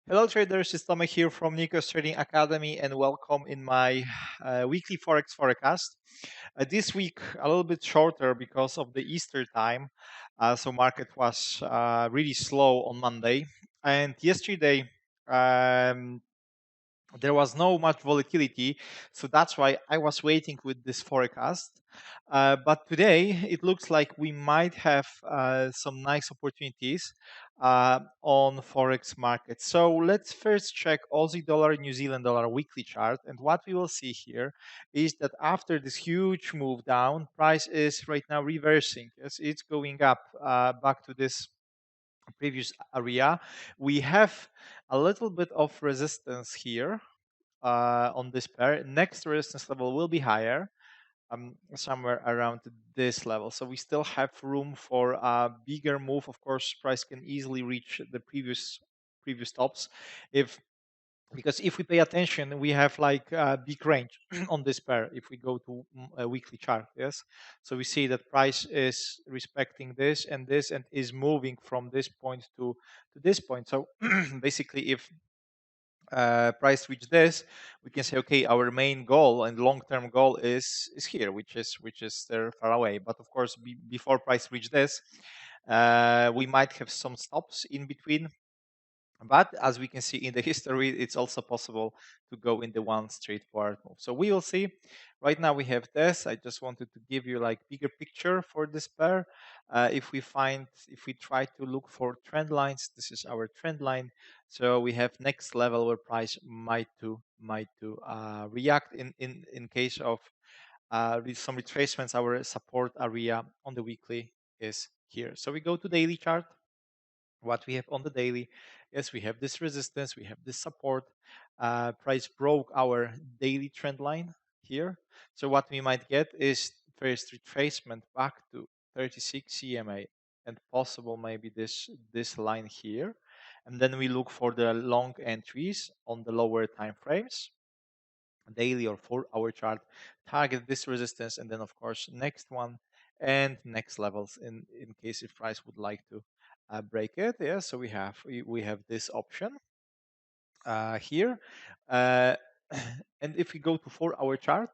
Hello traders, it's Tomek here from Nikos Trading Academy and welcome in my weekly Forex forecast. This week a little bit shorter because of the Easter time, so market was really slow on Monday and yesterday um, there was no much volatility, so that's why I was waiting with this forecast. But today it looks like we might have some nice opportunities on forex market. So let's first check Aussie dollar, New Zealand dollar weekly chart, and what we will see here is that after this huge move down, price is right now reversing. Yes, it's going up back to this previous area. We have a little bit of resistance here on this pair. Next resistance level will be higher, somewhere around this level. So we still have room for a bigger move. Of course, price can easily reach the previous tops if because if we pay attention, we have like a big range on this pair. If we go to a weekly chart, yes, so we see that price is respecting this and is moving from this point to this point. So basically, if price reach this, we can say, okay, our main goal and long-term goal is here, which is there far away. But of course, before price reach this, we might have some stops in between. But as we can see in the history, it's also possible to go in the one straightforward move. So we will see. Right now we have this. I just wanted to give you like bigger picture for this pair. If we try to look for trend lines, this is our trend line. So we have next level where price might to react in case of some retracements. Our support area on the weekly is here. So we go to daily chart. What we have on the daily, yes, we have this resistance, we have this support. Price broke our daily trend line here. So what we might get is first retracement back to 36 EMA and possible maybe this line here. And then we look for the long entries on the lower time frames, daily or 4-hour chart, target this resistance, and then of course next one and next levels in case if price would like to break it. Yeah, so we have this option here. uh, and if we go to 4-hour chart,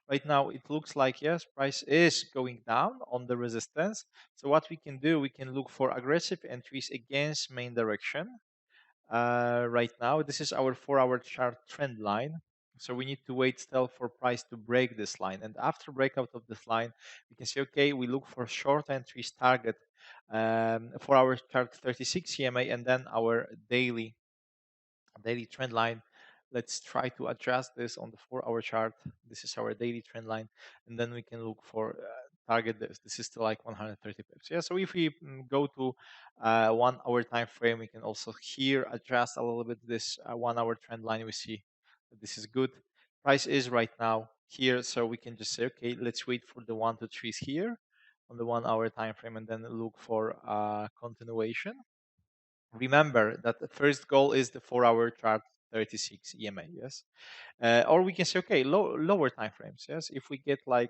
right now it looks like yes, price is going down on the resistance. So what we can do, we can look for aggressive entries against main direction. Right now this is our 4-hour chart trend line, so we need to wait still for price to break this line, and after breakout of this line we can say okay, we look for short entries target 4-hour chart 36 EMA, and then our daily trend line. Let's try to adjust this on the 4-hour chart. This is our daily trend line, and then we can look for target this is still like 130 pips. Yeah, so if we go to 1-hour time frame, we can also here adjust a little bit this 1-hour trend line. We see that this is good. Price is right now here, so we can just say okay, let's wait for the 1 to 3s here on the 1-hour time frame, and then look for continuation. Remember that the first goal is the 4-hour chart 36 EMA, yes. Or we can say okay, lower time frames, yes. If we get like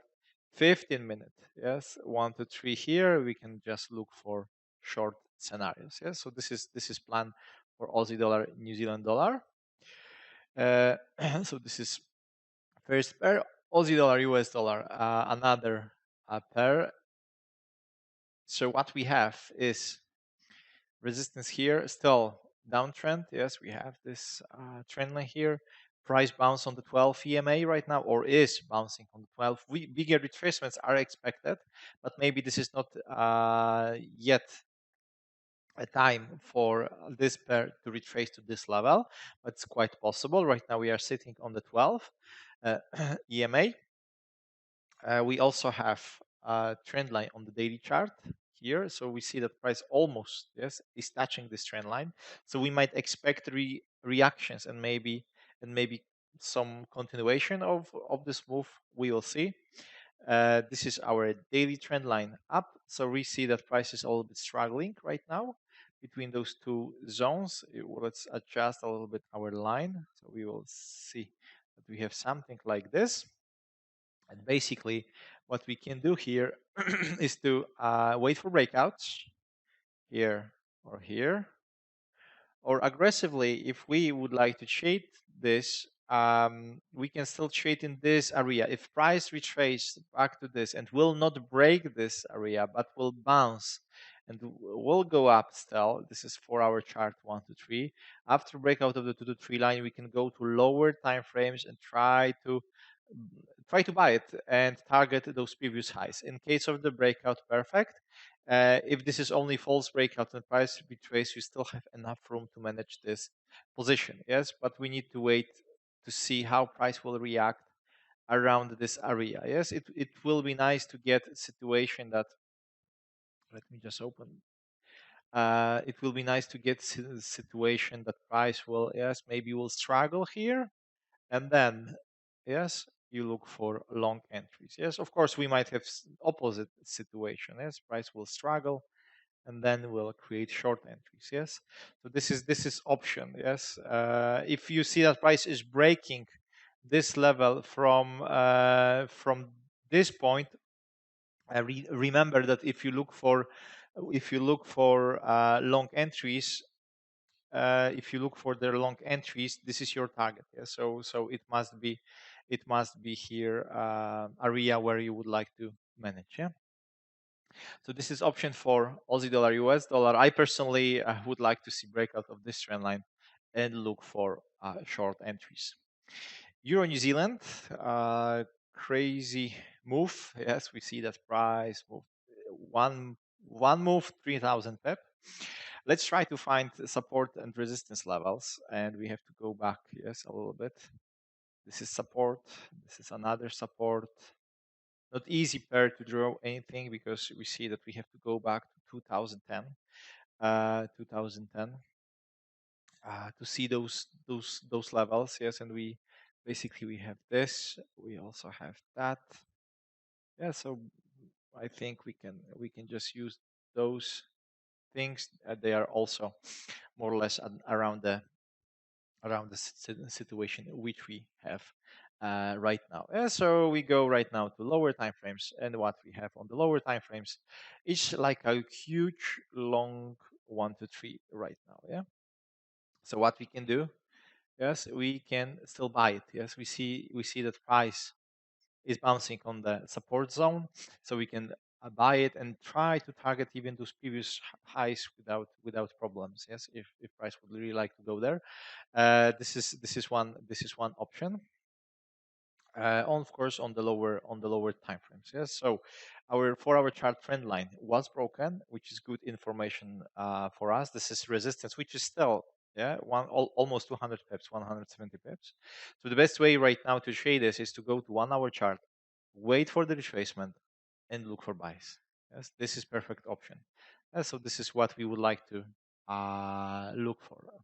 15-minute, yes, 1 to 3 here, we can just look for short scenarios, yes. So this is plan for Aussie dollar, New Zealand dollar. So this is first pair. Aussie dollar, US dollar, another pair. So what we have is resistance here, still downtrend. Yes, we have this trend line here. Price bounce on the 12 EMA right now, or is bouncing on the 12. Bigger retracements are expected, but maybe this is not yet a time for this pair to retrace to this level, but it's quite possible. Right now we are sitting on the 12 EMA. We also have a trend line on the daily chart here. So we see that price almost, yes, is touching this trend line. So we might expect reactions and maybe some continuation of this move. We will see. This is our daily trend line up. So we see that price is a little bit struggling right now between those two zones. Let's adjust a little bit our line. So we will see that we have something like this. And basically, what we can do here is to wait for breakouts here or here, or aggressively, if we would like to trade this, we can still trade in this area. If price retraces back to this and will not break this area, but will bounce and will go up still. This is 4-hour chart 1 to 3. After breakout of the 2 to 3 line, we can go to lower time frames and try to buy it and target those previous highs. In case of the breakout, perfect. If this is only false breakout and price retrace, you still have enough room to manage this position. Yes, but we need to wait to see how price will react around this area. Yes, it will be nice to get a situation that, let me just open. It will be nice to get a situation that price will, yes, maybe will struggle here, and then, yes, you look for long entries. Yes, of course, we might have opposite situation. Yes, price will struggle, and then we'll create short entries. Yes, so this is option. Yes, if you see that price is breaking this level from this point, remember that if you look for long entries, if you look for their long entries, this is your target. Yeah? So it must be here area where you would like to manage. Yeah. So this is option for Aussie dollar, US dollar. I personally would like to see breakout of this trend line and look for short entries. Euro New Zealand, crazy move. Yes, we see that price move one move 3,000 pip. Let's try to find support and resistance levels, and we have to go back, yes, a little bit. This is support. This is another support. Not easy pair to draw anything because we see that we have to go back to 2010, to see those levels. Yes, and we basically have this. We also have that. Yeah, so I think we can just use those things. They are also more or less around the situation which we have right now. So we go right now to lower time frames, and what we have on the lower time frames is like a huge long 1 to 3 right now. Yeah. So what we can do, yes, we can still buy it. Yes, we see that price is bouncing on the support zone, so we can buy it and try to target even those previous highs without problems. Yes, if price would really like to go there, this is one option. Of course, on the lower time frames. Yes, so our 4-hour chart trend line was broken, which is good information for us. This is resistance, which is still almost 200 pips, 170 pips. So the best way right now to trade this is to go to 1-hour chart, wait for the retracement, and look for buys. Yes, this is perfect option. So this is what we would like to look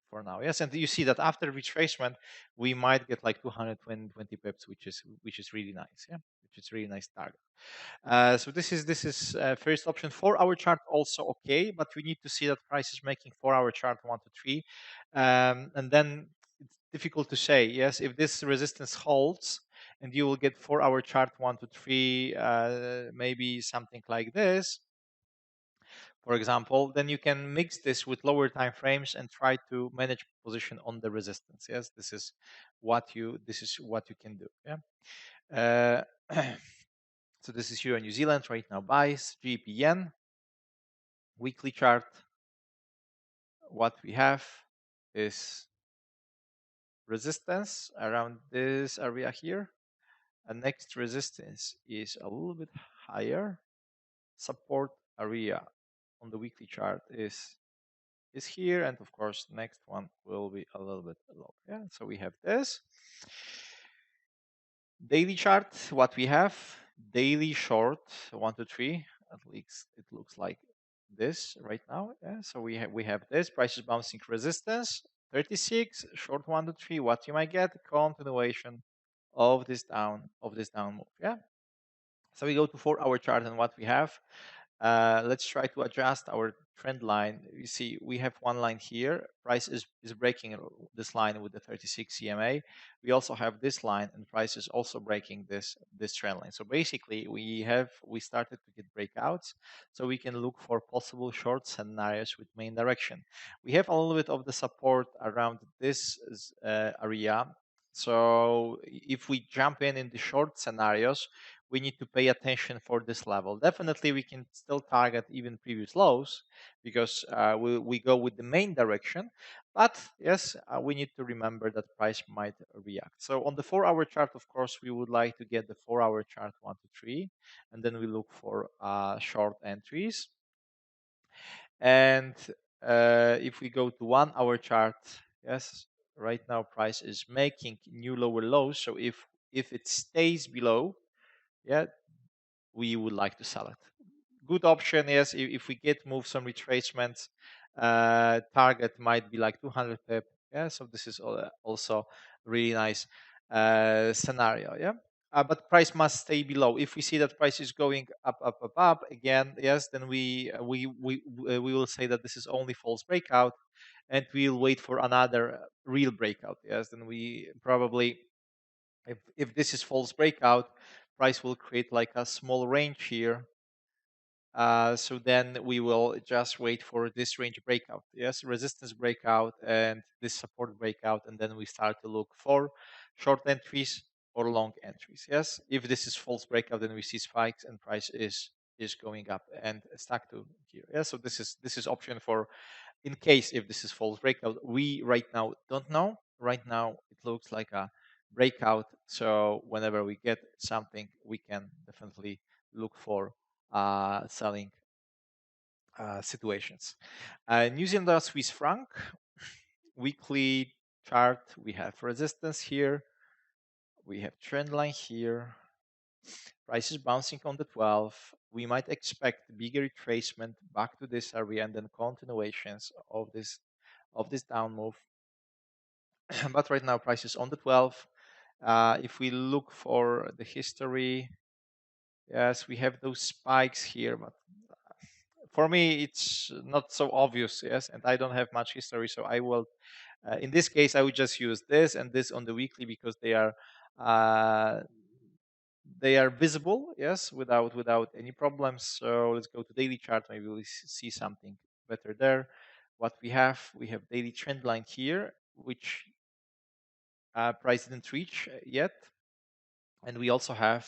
for now. Yes, and you see that after retracement, we might get like 220 pips, which is really nice. Yeah, which is really nice target. So this is first option. 4-hour chart also okay, but we need to see that price is making 4-hour chart 1 to 3, and then it's difficult to say. Yes, if this resistance holds, and you will get 4-hour chart 1 to 3, maybe something like this, for example, then you can mix this with lower time frames and try to manage position on the resistance. Yes, this is what you can do. Yeah. So this is Euro New Zealand right now. Buys GBP Yen weekly chart. What we have is resistance around this area here. And next resistance is a little bit higher. Support area on the weekly chart is here, and of course next one will be a little bit lower. Yeah, so we have this daily chart. What we have, daily short 1 to 3, at least it looks like this right now. Yeah, so we have this price is bouncing resistance 36, short 1 to 3. What you might get, continuation of this down move. Yeah, so we go to 4-hour chart, and what we have, let's try to adjust our trend line. You see, we have one line here. Price is breaking this line with the 36 EMA. We also have this line, and price is also breaking this trend line. So basically, we started to get breakouts, so we can look for possible short scenarios with main direction. We have a little bit of the support around this area. So if we jump in the short scenarios, we need to pay attention for this level. Definitely, we can still target even previous lows because we go with the main direction. But yes, we need to remember that price might react. So on the 4-hour chart, of course, we would like to get the 4-hour chart 1 to 3, and then we look for short entries. And if we go to 1-hour chart, yes, right now price is making new lower lows. So if it stays below, yeah, we would like to sell it. Good option is if we get move some retracements, target might be like 200 pip. Yeah, so this is also really nice scenario. Yeah. But price must stay below. If we see that price is going up again, yes, then we will say that this is only false breakout, and we'll wait for another real breakout. Yes, then we probably, if this is false breakout, price will create like a small range here. So then we will just wait for this range breakout. Yes, resistance breakout and this support breakout, and then we start to look for short entries or long entries. Yes, if this is false breakout, then we see spikes and price is going up and stuck to here. Yeah, so this is option for in case if this is false breakout. We right now don't know. Right now it looks like a breakout. So whenever we get something, we can definitely look for selling situations. New Zealand Swiss franc weekly chart. We have resistance here. We have trend line here. Price is bouncing on the 12. We might expect bigger retracement back to this area and then continuations of this down move. But right now price is on the 12. If we look for the history, yes, we have those spikes here, but for me it's not so obvious. Yes, and I don't have much history, so I will in this case I would just use this and this on the weekly because uh, they are visible, yes, without any problems. So let's go to daily chart. Maybe we'll see something better there. What we have daily trend line here, which price didn't reach yet, and we also have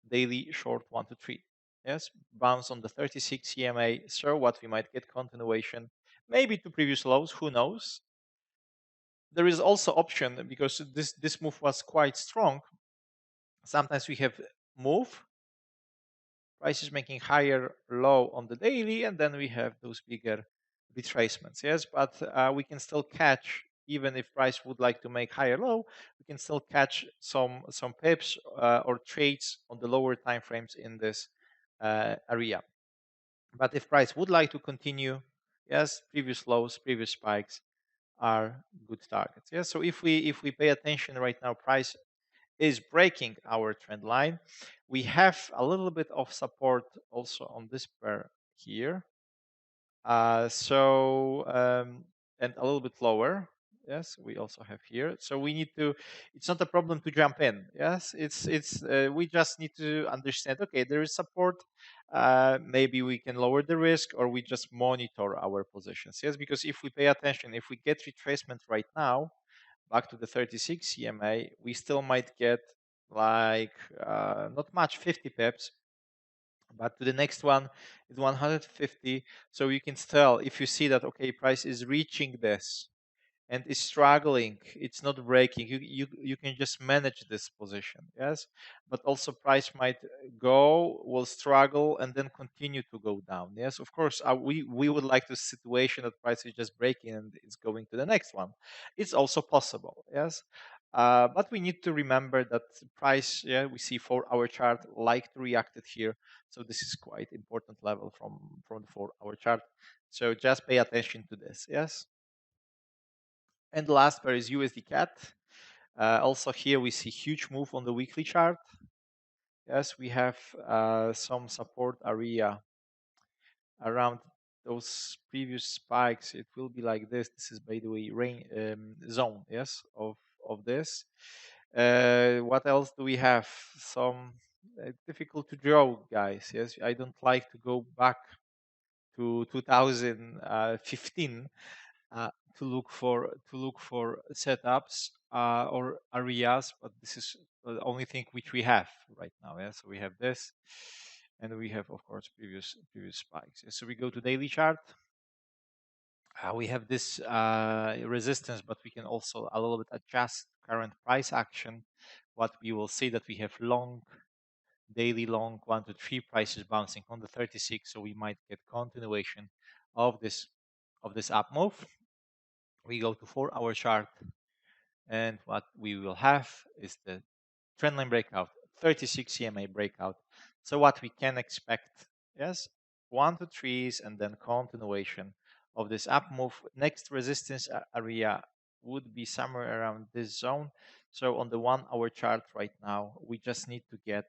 daily short 1 to 3. Yes, bounce on the 36 EMA. So what we might get continuation, maybe to previous lows. Who knows? There is also option because this move was quite strong. Sometimes we have move, price is making higher low on the daily, and then we have those bigger retracements. Yes, but we can still catch, even if price would like to make higher low, we can still catch some pips or trades on the lower time frames in this area. But if price would like to continue, yes, previous lows, previous spikes are good targets. Yes, so if we pay attention right now, price is breaking our trend line. We have a little bit of support also on this pair here. And a little bit lower. Yes, we also have here. So we need to. It's not a problem to jump in. Yes, it's. We just need to understand. Okay, there is support. Maybe we can lower the risk, or we just monitor our positions. Yes, because if we pay attention, if we get retracement right now, back to the 36 EMA, we still might get like not much, 50 pips, but to the next one is 150. So you can tell if you see that, okay, price is reaching this and is struggling, it's not breaking, you can just manage this position. Yes, but also price might will struggle and then continue to go down. Yes, of course, we would like the situation that price is just breaking and it's going to the next one. It's also possible. Yes, but we need to remember that price, yeah, we see 4-hour chart like to reacted here, so this is quite important level from the 4-hour chart. So just pay attention to this. Yes. And the last pair is USDCAD. Also here we see huge move on the weekly chart. yes, we have some support area around those previous spikes. It will be like this. This is, by the way, rain zone, yes, of this. What else do we have? Some difficult to draw, guys. Yes, I don't like to go back to 2015 uh, to look for setups or areas, but this is the only thing which we have right now. Yeah, so we have this, and we have, of course, previous spikes. So we go to daily chart. We have this resistance, but we can also a little bit adjust current price action. What we will see that we have long daily long 1 to 3 prices bouncing on the 36, so we might get continuation of this up move. We go to 4-hour chart, and what we will have is the trendline breakout, 36 EMA breakout. So what we can expect, yes, 1 to 3s and then continuation of this up move. Next resistance area would be somewhere around this zone. So on the 1-hour chart right now, we just need to get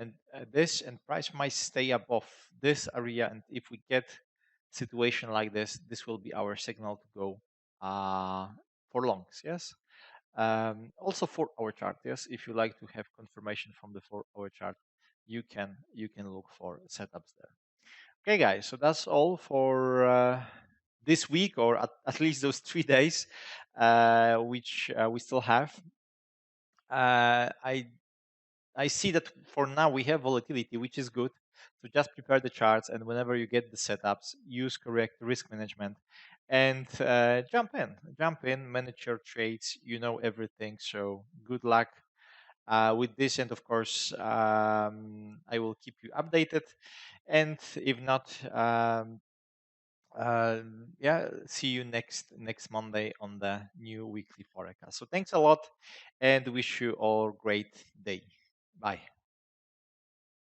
and this and price might stay above this area, and if we get situation like this will be our signal to go for longs. Yes, also 4-hour chart. Yes, if you like to have confirmation from the 4-hour chart, you can look for setups there. Okay, guys, so that's all for this week, or at least those 3 days which we still have. I see that for now we have volatility, which is good. So just prepare the charts, and whenever you get the setups, use correct risk management, and jump in, manage your trades. You know everything. So good luck with this, and of course, I will keep you updated. And if not, yeah, see you next Monday on the new weekly forecast. So thanks a lot, and wish you all great day. Bye.